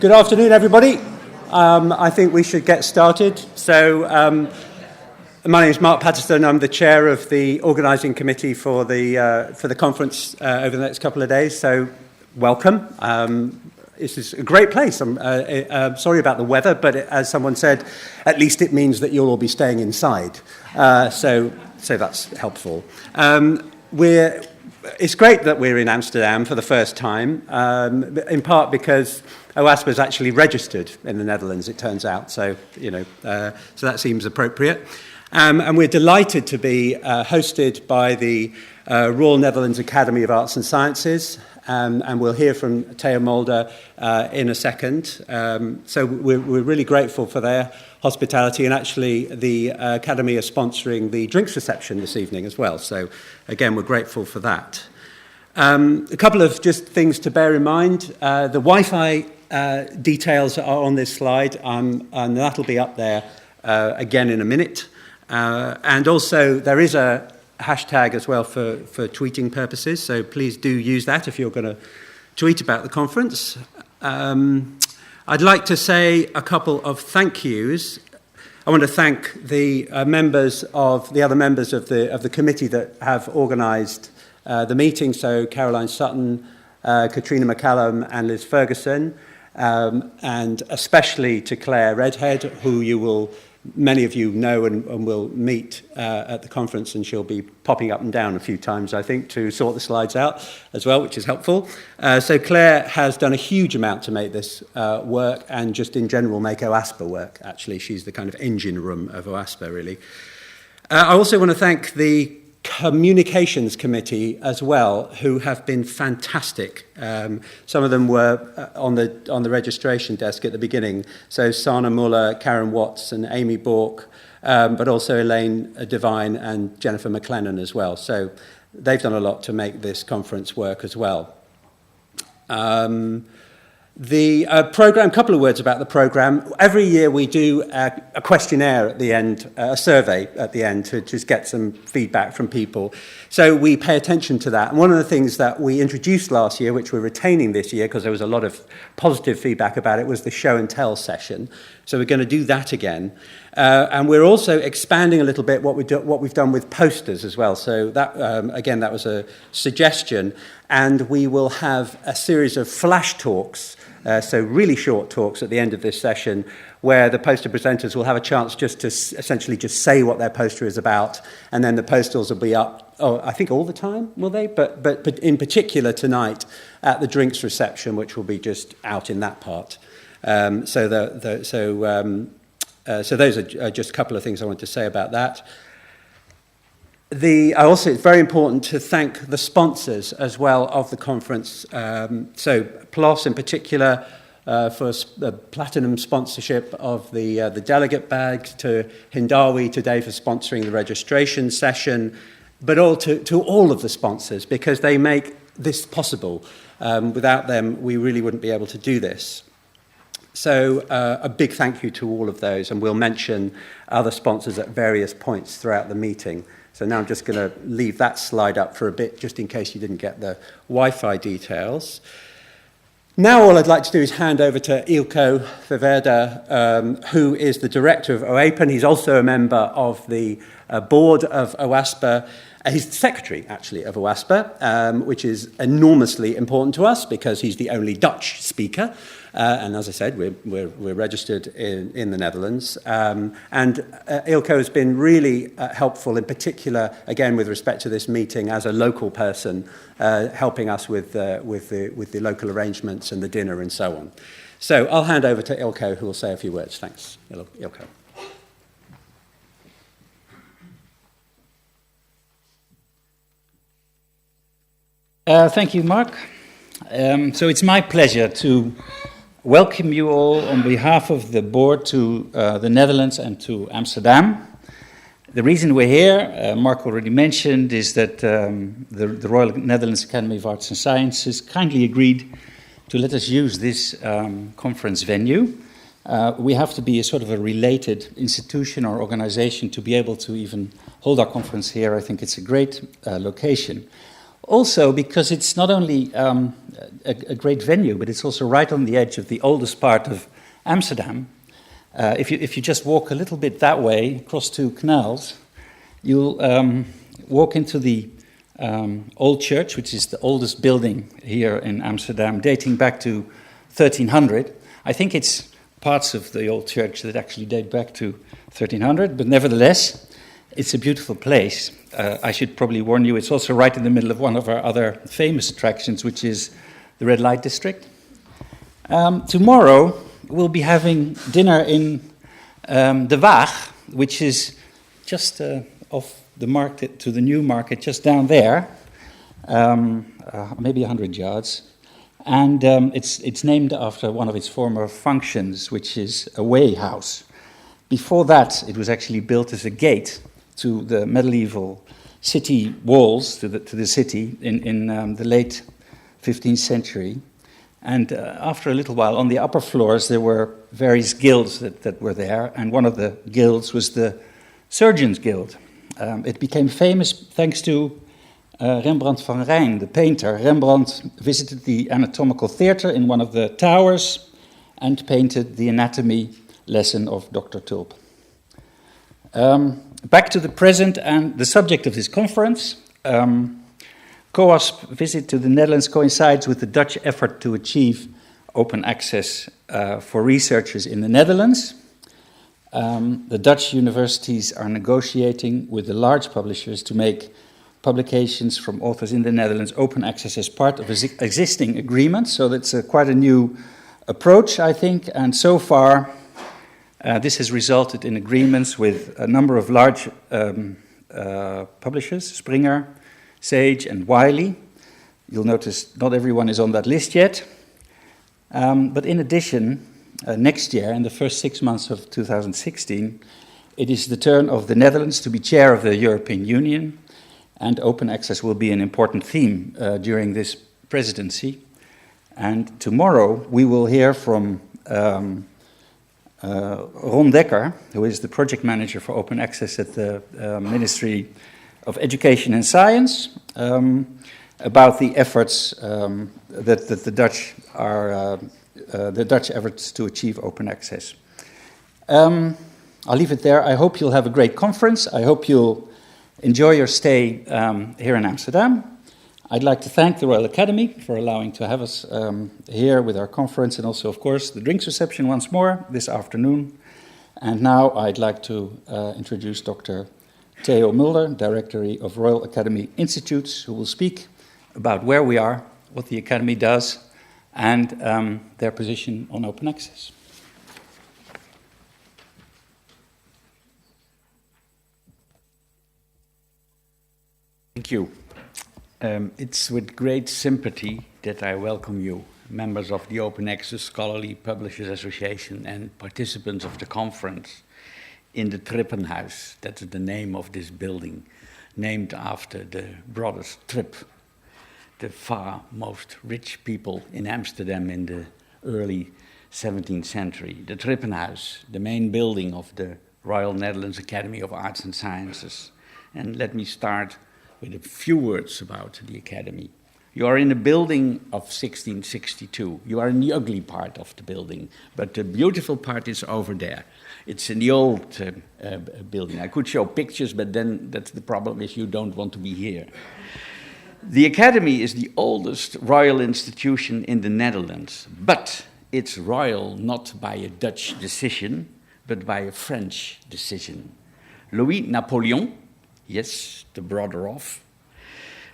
Good afternoon, everybody. I think we should get started. So, my name is Mark Patterson. I'm the chair of the organising committee for the conference over the next couple of days. So, welcome. This is a great place. I'm sorry about the weather, but as someone said, at least it means that you'll all be staying inside. So that's helpful. It's great that we're in Amsterdam for the first time, in part because OASPA is actually registered in the Netherlands, it turns out. So, so that seems appropriate. And we're delighted to be hosted by the Royal Netherlands Academy of Arts and Sciences. And we'll hear from Theo Mulder in a second. So we're really grateful for their hospitality, and actually the Academy are sponsoring the drinks reception this evening as well. So again, we're grateful for that. A couple of just things to bear in mind. The Wi-Fi details are on this slide, and that'll be up there again in a minute. And also there is a hashtag as well for tweeting purposes, so please do use that if you're going to tweet about the conference. I'd like to say a couple of thank yous. I want to thank the other members of the committee that have organised the meeting, so Caroline Sutton, Katrina McCallum and Liz Ferguson, and especially to Claire Redhead, who many of you know and will meet at the conference, and she'll be popping up and down a few times, I think, to sort the slides out as well, which is helpful. So Claire has done a huge amount to make this work, and just in general make OASPA work, actually. She's the kind of engine room of OASPA, really. I also want to thank the Communications Committee as well, who have been fantastic. Some of them were on the registration desk at the beginning. So Sana Muller, Karen Watts and Amy Bork, but also Elaine Devine and Jennifer McLennan as well. So they've done a lot to make this conference work as well. The program, couple of words about the program. Every year we do a questionnaire at the end, a survey at the end to just get some feedback from people. So we pay attention to that. And one of the things that we introduced last year, which we're retaining this year because there was a lot of positive feedback about it, was the show and tell session. So we're going to do that again. And we're also expanding a little bit what we've done with posters as well. So that, again, that was a suggestion. And we will have a series of flash talks, so really short talks at the end of this session, where the poster presenters will have a chance just to essentially just say what their poster is about, and then the posters will be up, I think all the time, will they? But in particular tonight at the drinks reception, which will be just out in that part. So those are just a couple of things I want to say about that. Also, it's very important to thank the sponsors as well of the conference. So PLOS in particular for the platinum sponsorship of the delegate badge, to Hindawi today for sponsoring the registration session, but to all of the sponsors, because they make this possible. Without them, we really wouldn't be able to do this. So a big thank you to all of those, and we'll mention other sponsors at various points throughout the meeting. So now I'm just going to leave that slide up for a bit, just in case you didn't get the Wi-Fi details. Now all I'd like to do is hand over to Eelco Ferwerda, who is the director of OAPEN. He's also a member of the board of OASPA. He's the secretary, actually, of OASPA, which is enormously important to us because he's the only Dutch speaker. And as I said, we're registered in the Netherlands. And Eelco has been really helpful, in particular, again, with respect to this meeting, as a local person, helping us with the local arrangements and the dinner and so on. So I'll hand over to Eelco, who will say a few words. Thanks, Eelco. Thank you, Mark. So it's my pleasure to welcome you all on behalf of the board to the Netherlands and to Amsterdam. The reason we're here, Mark already mentioned, is that the Royal Netherlands Academy of Arts and Sciences kindly agreed to let us use this conference venue. We have to be a sort of a related institution or organization to be able to even hold our conference here. I think it's a great location. Also because it's not only a great venue, but it's also right on the edge of the oldest part of Amsterdam. If you just walk a little bit that way, across two canals, you'll walk into the old church, which is the oldest building here in Amsterdam, dating back to 1300. I think it's parts of the old church that actually date back to 1300, but nevertheless, it's a beautiful place. I should probably warn you, it's also right in the middle of one of our other famous attractions, which is the Red Light District. Tomorrow, we'll be having dinner in De Waag, which is just off the market to the new market, just down there, maybe 100 yards. And it's named after one of its former functions, which is a weigh house. Before that, it was actually built as a gate to the medieval city walls, to the city in the late 15th century. And after a little while, on the upper floors, there were various guilds that were there, and one of the guilds was the Surgeons Guild. It became famous thanks to Rembrandt van Rijn, the painter. Rembrandt visited the anatomical theater in one of the towers and painted the anatomy lesson of Dr. Tulp. Back to the present and the subject of this conference. COASP visit to the Netherlands coincides with the Dutch effort to achieve open access for researchers in the Netherlands. The Dutch universities are negotiating with the large publishers to make publications from authors in the Netherlands open access as part of existing agreements. So that's quite a new approach, I think. And so far, this has resulted in agreements with a number of large publishers, Springer, Sage, and Wiley. You'll notice not everyone is on that list yet. But in addition, next year, in the first 6 months of 2016, it is the turn of the Netherlands to be chair of the European Union, and open access will be an important theme during this presidency. And tomorrow we will hear from Ron Dekker, who is the project manager for open access at the Ministry of Education and Science, about the efforts that the Dutch are the Dutch efforts to achieve open access. I'll leave it there. I hope you'll have a great conference. I hope you'll enjoy your stay here in Amsterdam. I'd like to thank the Royal Academy for allowing to have us here with our conference, and also, of course, the drinks reception once more this afternoon. And now I'd like to introduce Dr. Theo Mulder, Director of Royal Academy Institutes, who will speak about where we are, what the Academy does, and their position on open access. Thank you. It's with great sympathy that I welcome you, members of the Open Access Scholarly Publishers Association and participants of the conference, in the Trippenhuis. That's the name of this building, named after the brothers Tripp, the far most rich people in Amsterdam in the early 17th century. The Trippenhuis, the main building of the Royal Netherlands Academy of Arts and Sciences. And let me start with a few words about the Academy. You are in a building of 1662. You are in the ugly part of the building, but the beautiful part is over there. It's in the old building. I could show pictures, but then that's the problem is you don't want to be here. The Academy is the oldest royal institution in the Netherlands, but it's royal not by a Dutch decision, but by a French decision. Louis Napoleon, yes, the brother of,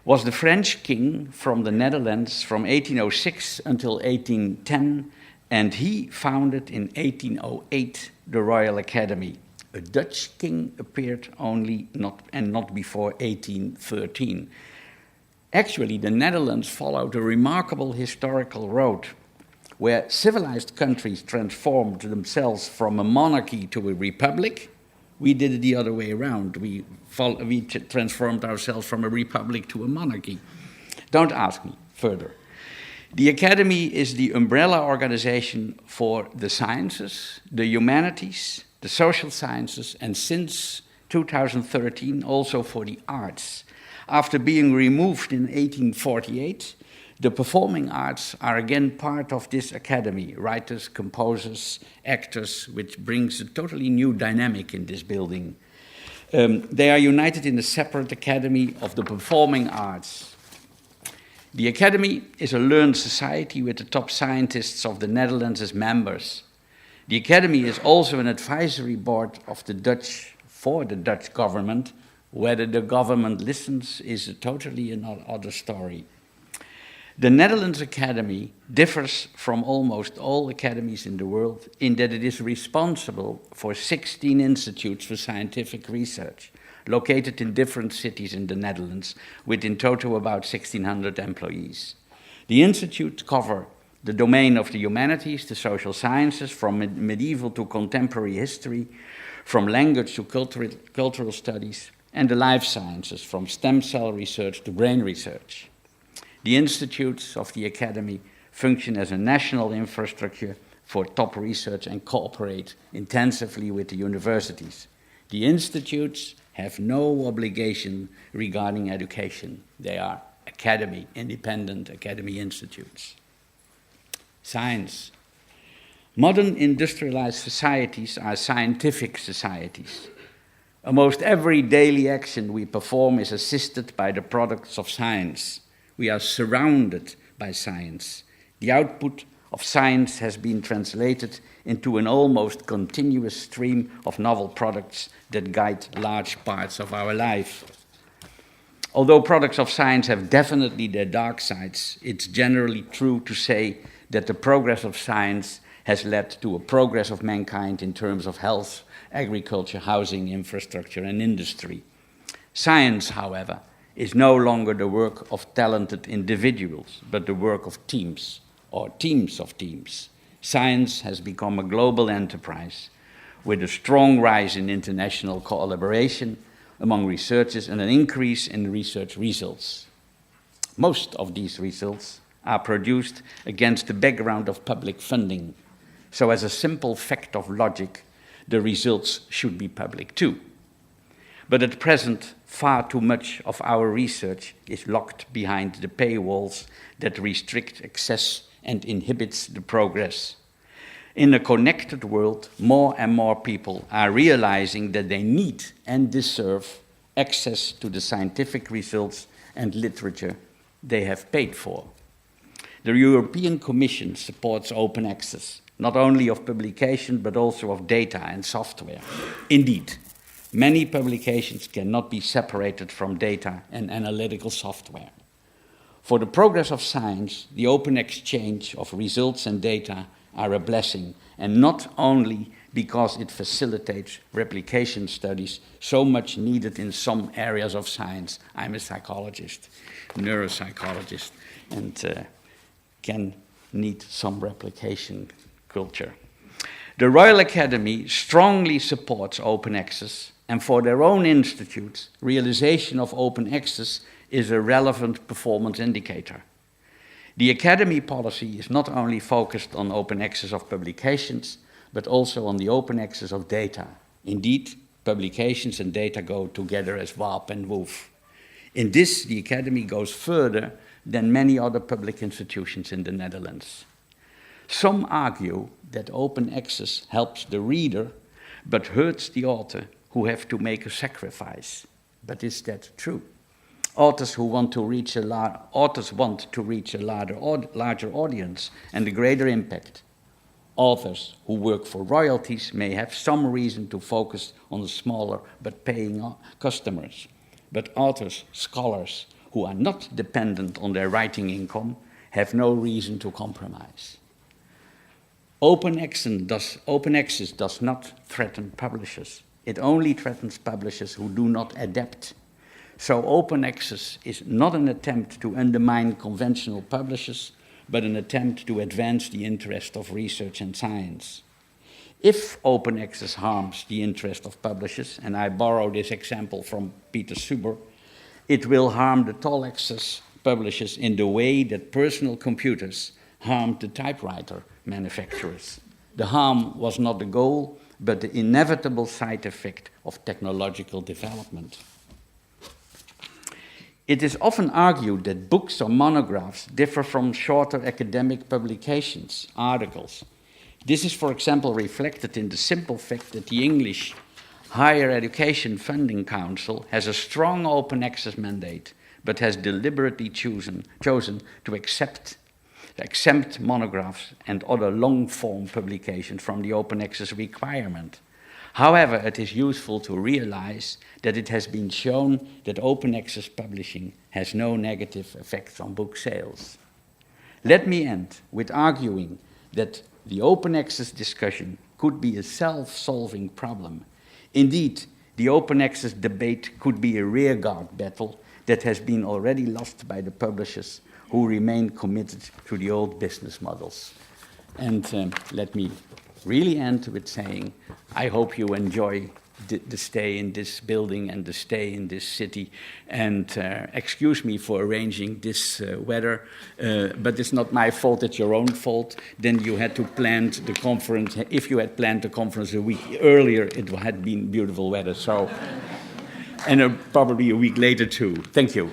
was the French king from the Netherlands from 1806 until 1810, and he founded in 1808 the Royal Academy. A Dutch king appeared not before 1813. Actually, the Netherlands followed a remarkable historical road where civilized countries transformed themselves from a monarchy to a republic. We did it the other way around. We transformed ourselves from a republic to a monarchy. Don't ask me further. The Academy is the umbrella organization for the sciences, the humanities, the social sciences, and since 2013 also for the arts. After being removed in 1848, the performing arts are again part of this academy. Writers, composers, actors, which brings a totally new dynamic in this building. They are united in a separate academy of the performing arts. The academy is a learned society with the top scientists of the Netherlands as members. The academy is also an advisory board of for the Dutch government. Whether the government listens is totally another story. The Netherlands Academy differs from almost all academies in the world in that it is responsible for 16 institutes for scientific research, located in different cities in the Netherlands, with in total about 1,600 employees. The institutes cover the domain of the humanities, the social sciences, from medieval to contemporary history, from language to cultural studies, and the life sciences, from stem cell research to brain research. The institutes of the Academy function as a national infrastructure for top research and cooperate intensively with the universities. The institutes have no obligation regarding education. They are independent academy institutes. Science. Modern industrialized societies are scientific societies. Almost every daily action we perform is assisted by the products of science. We are surrounded by science. The output of science has been translated into an almost continuous stream of novel products that guide large parts of our life. Although products of science have definitely their dark sides, it's generally true to say that the progress of science has led to a progress of mankind in terms of health, agriculture, housing, infrastructure, and industry. Science, however, is no longer the work of talented individuals, but the work of teams, or teams of teams. Science has become a global enterprise with a strong rise in international collaboration among researchers and an increase in research results. Most of these results are produced against the background of public funding. So as a simple fact of logic, the results should be public too. But at present, far too much of our research is locked behind the paywalls that restrict access and inhibits the progress. In a connected world, more and more people are realizing that they need and deserve access to the scientific results and literature they have paid for. The European Commission supports open access, not only of publication, but also of data and software. Indeed, many publications cannot be separated from data and analytical software. For the progress of science, the open exchange of results and data are a blessing, and not only because it facilitates replication studies so much needed in some areas of science. I'm a psychologist, neuropsychologist, and can need some replication culture. The Royal Academy strongly supports open access, and for their own institutes, realization of open access is a relevant performance indicator. The Academy policy is not only focused on open access of publications, but also on the open access of data. Indeed, publications and data go together as warp and woof. In this, the Academy goes further than many other public institutions in the Netherlands. Some argue that open access helps the reader, but hurts the author, who have to make a sacrifice. But is that true? Authors want to reach a larger audience and a greater impact. Authors who work for royalties may have some reason to focus on the smaller but paying customers. But authors, scholars who are not dependent on their writing income have no reason to compromise. Open access does not threaten publishers. It only threatens publishers who do not adapt. So open access is not an attempt to undermine conventional publishers, but an attempt to advance the interest of research and science. If open access harms the interest of publishers, and I borrow this example from Peter Suber, it will harm the toll access publishers in the way that personal computers harmed the typewriter manufacturers. The harm was not the goal, but the inevitable side effect of technological development. It is often argued that books or monographs differ from shorter academic publications, articles. This is, for example, reflected in the simple fact that the English Higher Education Funding Council has a strong open access mandate, but has deliberately chosen to exempt monographs and other long-form publications from the open access requirement. However, it is useful to realize that it has been shown that open access publishing has no negative effects on book sales. Let me end with arguing that the open access discussion could be a self-solving problem. Indeed, the open access debate could be a rearguard battle that has been already lost by the publishers who remain committed to the old business models. And let me really end with saying, I hope you enjoy the stay in this building and the stay in this city. And excuse me for arranging this weather, but it's not my fault, it's your own fault. Then you had to plan the conference. If you had planned the conference a week earlier, it had been beautiful weather. So, and probably a week later too. Thank you.